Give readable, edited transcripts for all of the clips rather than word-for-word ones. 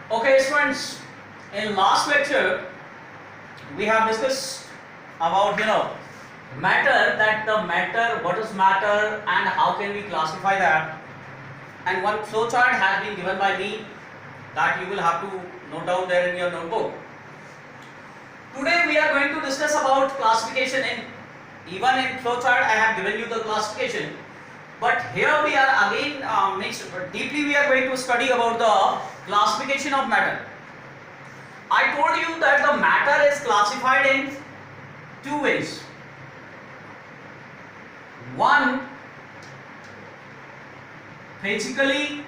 Okay, students, in last lecture we have discussed about matter, that the matter, what is matter and how can we classify that, and one flowchart has been given by me that you will have to note down there in your notebook. Today we are going to discuss about classification. Even in flowchart I have given you the classification, but here we are again deeply we are going to study about the classification of matter. I told you that the matter is classified in two ways. One, physically,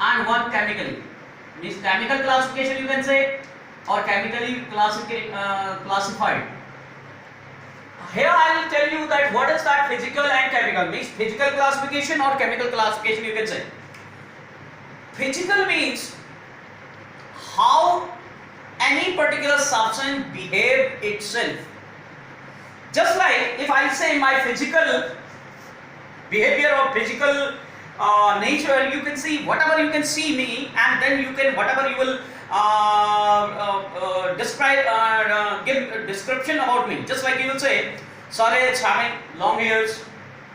and one chemically. Means chemical classification you can say, or chemically classified. Here I will tell you that what is that physical and chemical. Means physical classification or chemical classification you can say. Physical means how any particular substance behave itself. Just like if I say my physical behavior or physical nature, you can see whatever you can see me, and then you can whatever you will describe, give a description about me. Just like you will say, Saraj is having long hairs,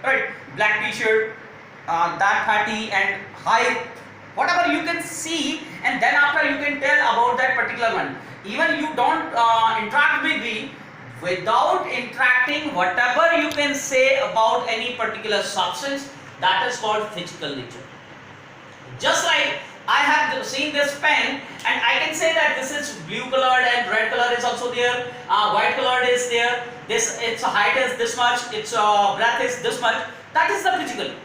right? Black t-shirt, that fatty and height, whatever you can see, and then after you can tell about that particular one. Even you don't interact with me, without interacting, whatever you can say about any particular substance, that is called physical nature. Just like I have seen this pen and I can say that this is blue colored and red color is also there, white colored is there, this its height is this much, its breadth is this much. That is the physical.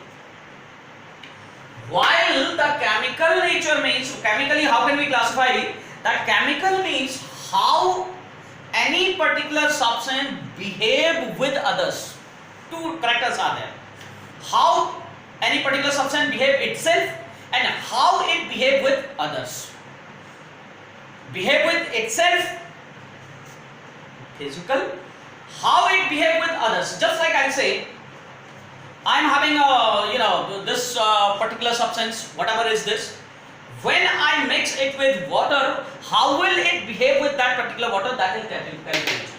While the chemical nature means, chemically how can we classify that? Chemical means how any particular substance behave with others. Two characters are there. How any particular substance behave itself and how it behave with others. Behave with itself, physical. How it behave with others. Just like I say, I am having a this particular substance, whatever is this. When I mix it with water, how will it behave with that particular water? That is chemical.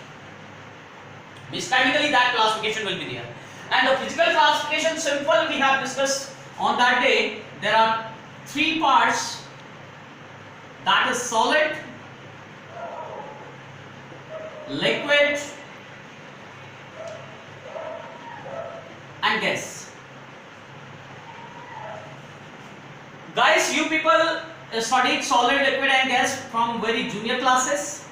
Means chemically that classification will be there. And the physical classification, simple, we have discussed on that day. There are three parts, that is solid, liquid and gas. Guys, you people studied solid, liquid and gas from very junior classes,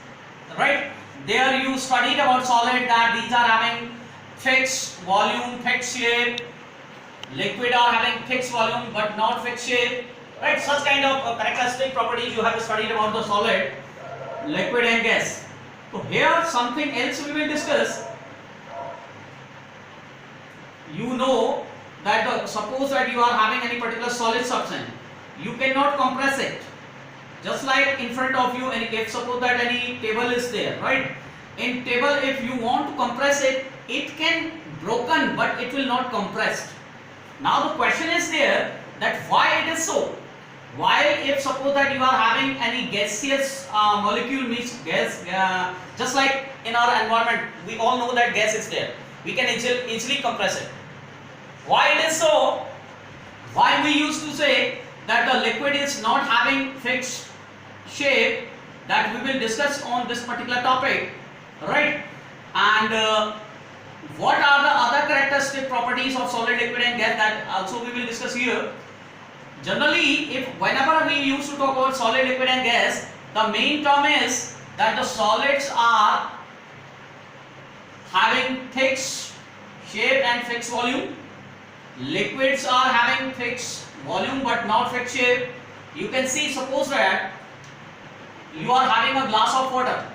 right? There you studied about solid, that these are having fixed volume, fixed shape. Liquid are having fixed volume but not fixed shape, right? Such kind of characteristic properties you have studied about the solid, liquid and gas. So here something else we will discuss. You know that suppose that you are having any particular solid substance, you cannot compress it. Just like in front of you, if suppose that any table is there, right? In table, if you want to compress it, it can broken but it will not compressed. Now the question is there that why it is so? Why, if suppose that you are having any gaseous molecule, means gas, just like in our environment, we all know that gas is there. We can easily compress it. Why it is so? Why we used to say that the liquid is not having fixed shape, that we will discuss on this particular topic, right? And what are the other characteristic properties of solid, liquid and gas, that also we will discuss here. Generally, if whenever we used to talk about solid, liquid and gas, the main term is that the solids are having fixed shape and fixed volume. Liquids are having fixed volume but not fixed shape. You can see, suppose that you are having a glass of water,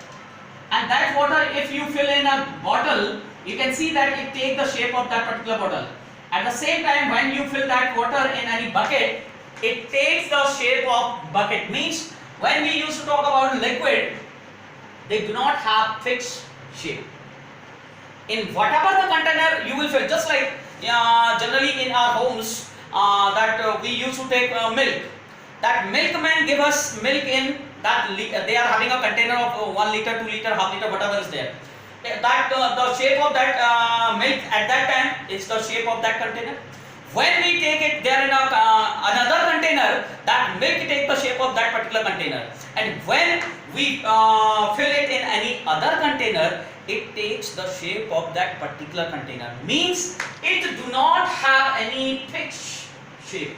and that water, if you fill in a bottle, you can see that it takes the shape of that particular bottle. At the same time, when you fill that water in any bucket, it takes the shape of bucket. Means when we used to talk about liquid, they do not have fixed shape. In whatever the container you will fill, just like generally in our homes that we used to take milk. That milkman give us milk in that they are having a container of 1 liter, 2 liter, half liter, whatever is there. That the shape of that milk at that time is the shape of that container. When we take it there in another container, that milk take the shape of that particular container. And when we fill it in any other container, it takes the shape of that particular container. Means it do not have any fixed shape.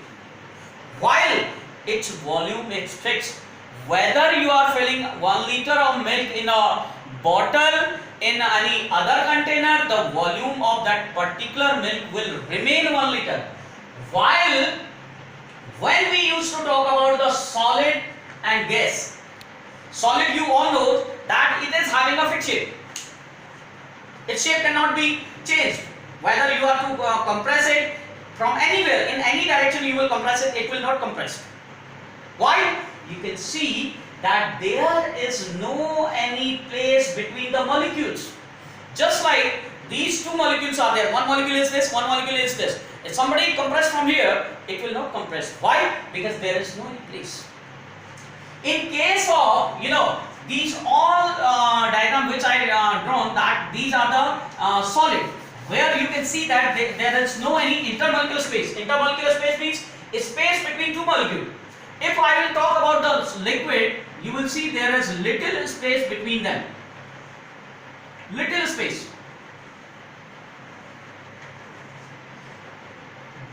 While its volume is fixed. Whether you are filling 1 liter of milk in a bottle, in any other container, the volume of that particular milk will remain 1 liter. While when we used to talk about the solid and gas, solid you all know that it is having a fixed shape. Its shape cannot be changed. Whether you are to compress it from anywhere, in any direction you will compress it, it will not compress. Why? You can see that there is no any place between the molecules. Just like these two molecules are there. One molecule is this, one molecule is this. If somebody compress from here, it will not compress. Why? Because there is no any place. In case of, these all diagram which I drawn, that these are the solid, where you can see that there is no any intermolecular space. Intermolecular space means a space between two molecules. If I will talk about the liquid, you will see there is little space between them. Little space.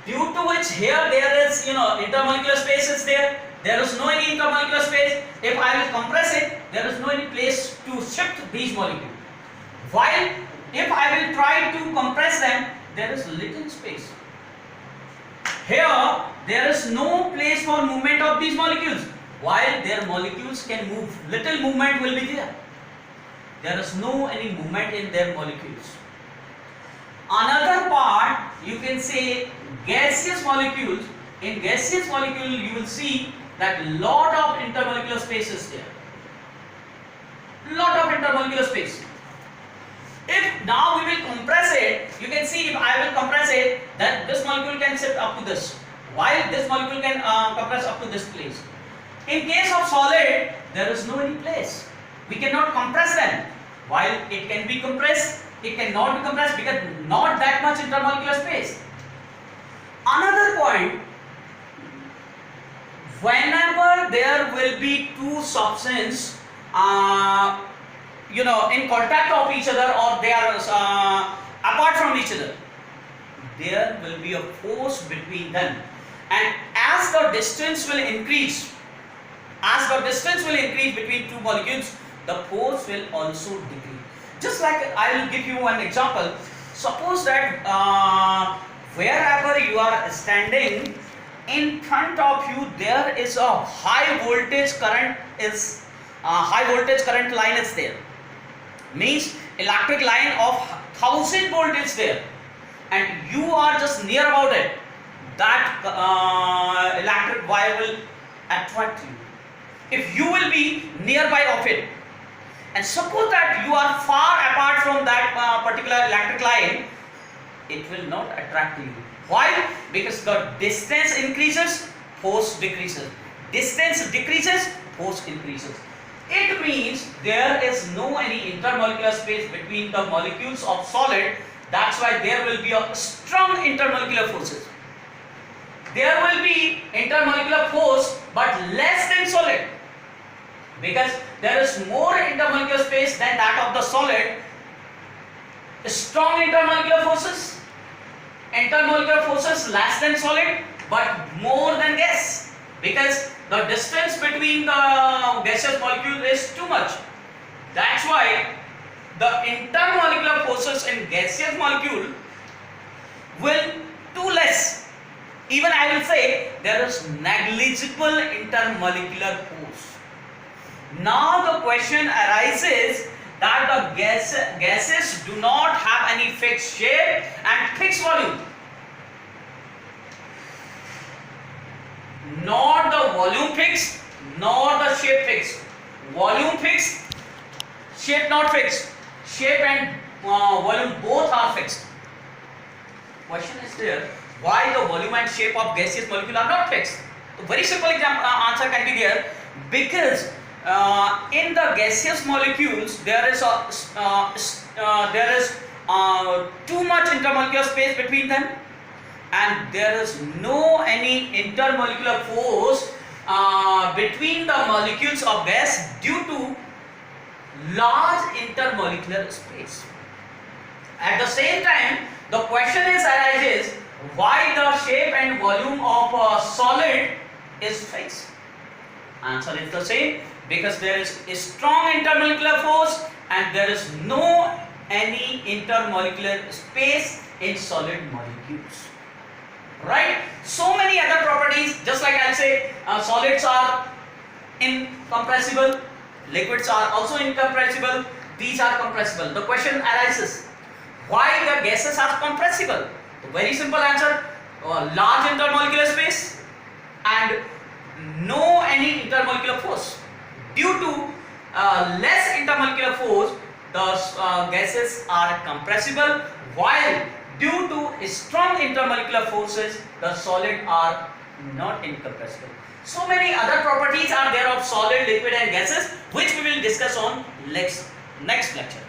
Due to which here there is, intermolecular space is there. There is no any intermolecular space. If I will compress it, there is no any place to shift these molecules. While if I will try to compress them, there is little space. Here there is no place for movement of these molecules. While their molecules can move, little movement will be there. There is no any movement in their molecules. Another part, you can say gaseous molecules. In gaseous molecule you will see that lot of intermolecular space is there. Lot of intermolecular space. If now we will compress it, you can see if I will compress it, then this molecule can shift up to this, while this molecule can compress up to this place. In case of solid, there is no any place. We cannot compress them. While it can be compressed, it cannot be compressed because not that much intermolecular space. Another point, whenever there will be two substances in contact of each other, or they are apart from each other, there will be a force between them, and as the distance will increase, between two molecules, the force will also decrease. Just like I will give you one example. Suppose that wherever you are standing, in front of you there is a high voltage current line is there. Means electric line of 1000 volt is there, and you are just near about it. That electric wire will attract you. If you will be nearby of it, and suppose that you are far apart from that particular electric line, it will not attract you. Why? Because the distance increases, force decreases. Distance decreases, force increases. It means there is no any intermolecular space between the molecules of solid. That's why there will be a strong intermolecular forces. There will be intermolecular force but less than solid, because there is more intermolecular space than that of the solid. Strong intermolecular forces less than solid but more than gas, because the distance between the gaseous molecule is too much. That's why the intermolecular forces in gaseous molecule will too less. Even I will say there is negligible intermolecular force. Now the question arises that the gases do not have any fixed shape and fixed volume. Not the volume fixed, nor the shape fixed. Volume fixed, shape not fixed. Shape and volume both are fixed. question is there, why the volume and shape of gaseous molecule are not fixed? So very simple example, answer can be there, because in the gaseous molecules there is too much intermolecular space between them, and there is no any intermolecular force between the molecules of gas due to large intermolecular space. At the same time, the question arises, why the shape and volume of a solid is fixed? Answer is the same, because there is a strong intermolecular force and there is no any intermolecular space in solid molecules. Right? So many other properties, just like I'll say, solids are incompressible, liquids are also incompressible, these are compressible. The question arises, why the gases are compressible? The very simple answer, large intermolecular space and no any intermolecular force. Due to less intermolecular force, the gases are compressible, while due to strong intermolecular forces, the solid are not incompressible. So many other properties are there of solid, liquid and gases, which we will discuss on next lecture.